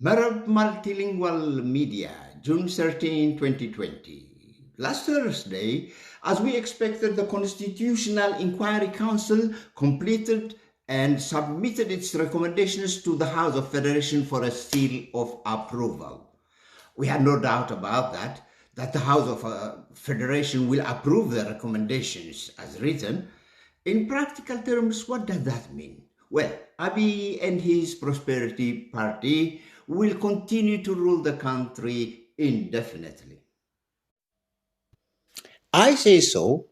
Marab Multilingual Media, June 13, 2020. Last Thursday, as we expected, the Constitutional Inquiry Council completed and submitted its recommendations to the House of Federation for a seal of approval. We had no doubt about that the House of Federation will approve the recommendations as written. In practical terms, what does that mean? Well, Abiy and his Prosperity Party will continue to rule the country indefinitely. I say so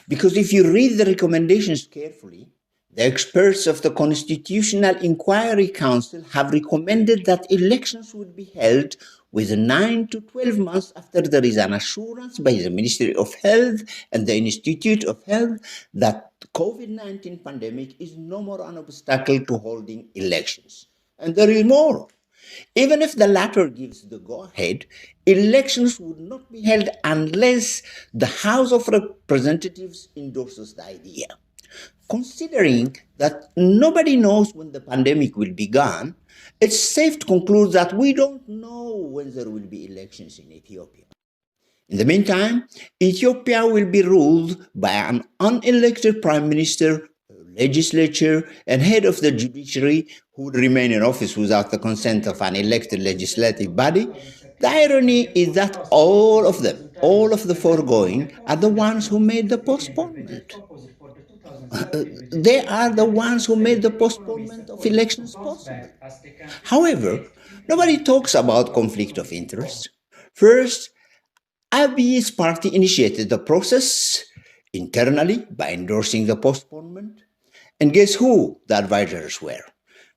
because if you read the recommendations carefully, the experts of the Constitutional Inquiry Council have recommended that elections would be held within 9 to 12 months after there is an assurance by the Ministry of Health and the Institute of Health that COVID-19 pandemic is no more an obstacle to holding elections. And there is more. Even if the latter gives the go ahead, elections would not be held unless the House of Representatives endorses the idea. Considering that nobody knows when the pandemic will be gone, it's safe to conclude that we don't know when there will be elections in Ethiopia. In the meantime, Ethiopia will be ruled by an unelected prime minister, legislature, and head of the judiciary who would remain in office without the consent of an elected legislative body. The irony is that all of them, all of the foregoing, are the ones who made the postponement. They are the ones who made the postponement of elections possible. However, nobody talks about conflict of interest. First, Abiy's party initiated the process internally by endorsing the postponement. And guess who the advisors were?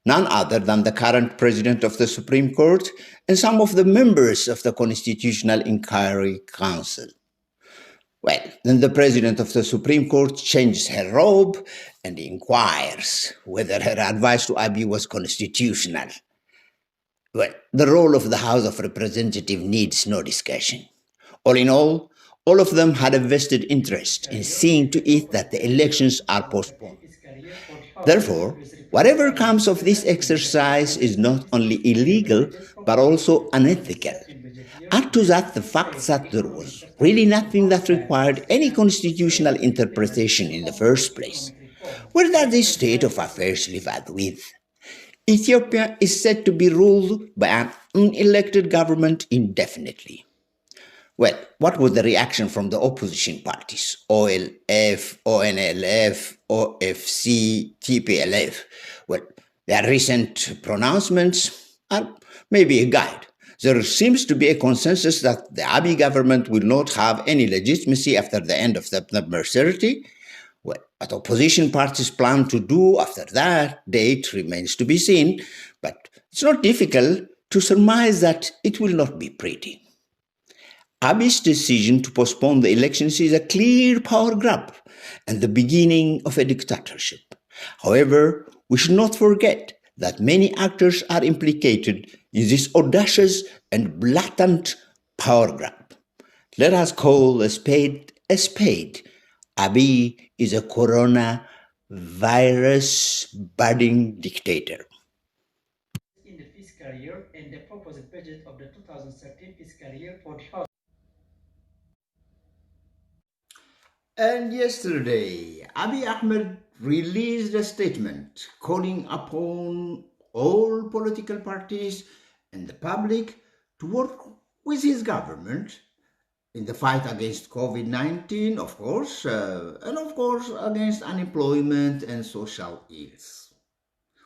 None other than the current president of the Supreme Court and some of the members of the Constitutional Inquiry Council. Well, then the president of the Supreme Court changes her robe and inquires whether her advice to Abiy was constitutional. Well, the role of the House of Representatives needs no discussion. All in all of them had a vested interest in seeing to it that the elections are postponed. Therefore, whatever comes of this exercise is not only illegal, but also unethical. Add to that the fact that there was really nothing that required any constitutional interpretation in the first place. Where does this state of affairs leave us with? Ethiopia is said to be ruled by an unelected government indefinitely. Well, what was the reaction from the opposition parties? OLF, ONLF, OFC, TPLF. Well, their recent pronouncements are maybe a guide. There seems to be a consensus that the Abiy government will not have any legitimacy after the end of September 30. Well, what opposition parties plan to do after that date remains to be seen, but it's not difficult to surmise that it will not be pretty. Abiy's decision to postpone the elections is a clear power grab and the beginning of a dictatorship. However, we should not forget that many actors are implicated in this audacious and blatant power grab. Let us call a spade a spade. Abiy is a coronavirus budding dictator. In the fiscal year and the proposed budget of the 2013 fiscal year for the House. And yesterday, Abiy Ahmed released a statement calling upon all political parties and the public to work with his government in the fight against COVID-19, of course, and of course against unemployment and social ills.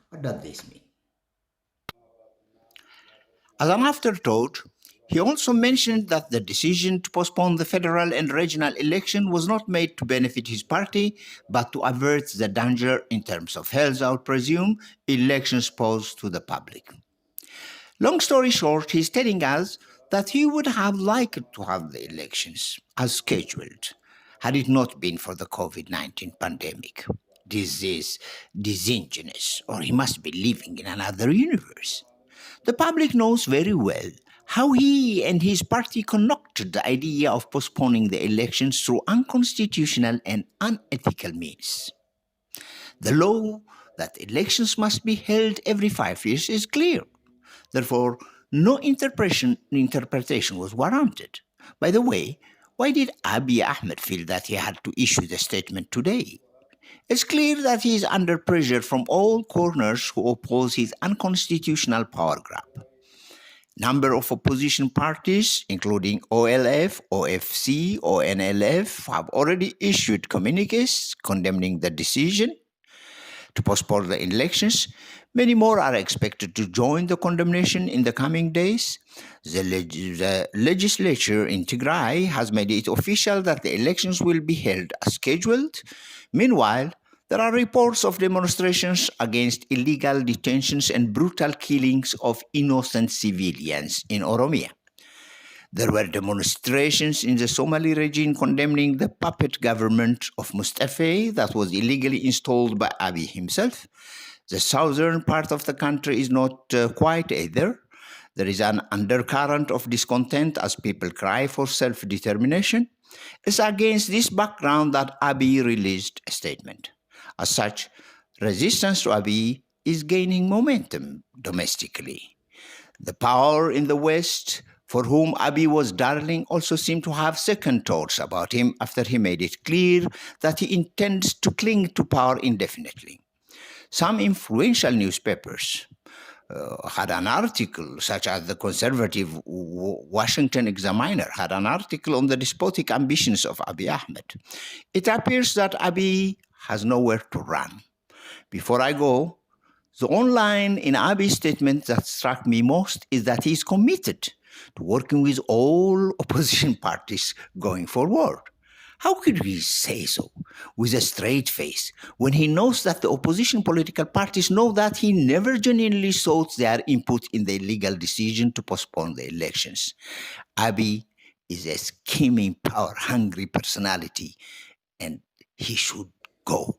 What does this mean? As an afterthought, he also mentioned that the decision to postpone the federal and regional election was not made to benefit his party, but to avert the danger in terms of health, I would presume, elections posed to the public. Long story short, he's telling us that he would have liked to have the elections as scheduled had it not been for the COVID-19 pandemic. This is disingenuous, or he must be living in another universe. The public knows very well how he and his party conducted the idea of postponing the elections through unconstitutional and unethical means. The law that elections must be held every 5 years is clear. Therefore, no interpretation was warranted. By the way, why did Abiy Ahmed feel that he had to issue the statement today? It's clear that he is under pressure from all corners who oppose his unconstitutional power grab. Number of opposition parties, including OLF, OFC, ONLF, have already issued communiques condemning the decision to postpone the elections. Many more are expected to join the condemnation in the coming days. The legislature in Tigray has made it official that the elections will be held as scheduled. Meanwhile, there are reports of demonstrations against illegal detentions and brutal killings of innocent civilians in Oromia. There were demonstrations in the Somali region condemning the puppet government of Mustafa that was illegally installed by Abiy himself. The southern part of the country is not quiet either. There is an undercurrent of discontent as people cry for self-determination. It's against this background that Abiy released a statement. As such, resistance to Abiy is gaining momentum domestically. The power in the West, for whom Abiy was darling, also seemed to have second thoughts about him after he made it clear that he intends to cling to power indefinitely. Some influential newspapers had an article, such as the conservative Washington Examiner had an article on the despotic ambitions of Abiy Ahmed. It appears that Abiy has nowhere to run. Before I go, the one line in Abiy's statement that struck me most is that he is committed to working with all opposition parties going forward. How could he say so with a straight face when he knows that the opposition political parties know that he never genuinely sought their input in the illegal decision to postpone the elections? Abiy is a scheming, power-hungry personality, and he should go.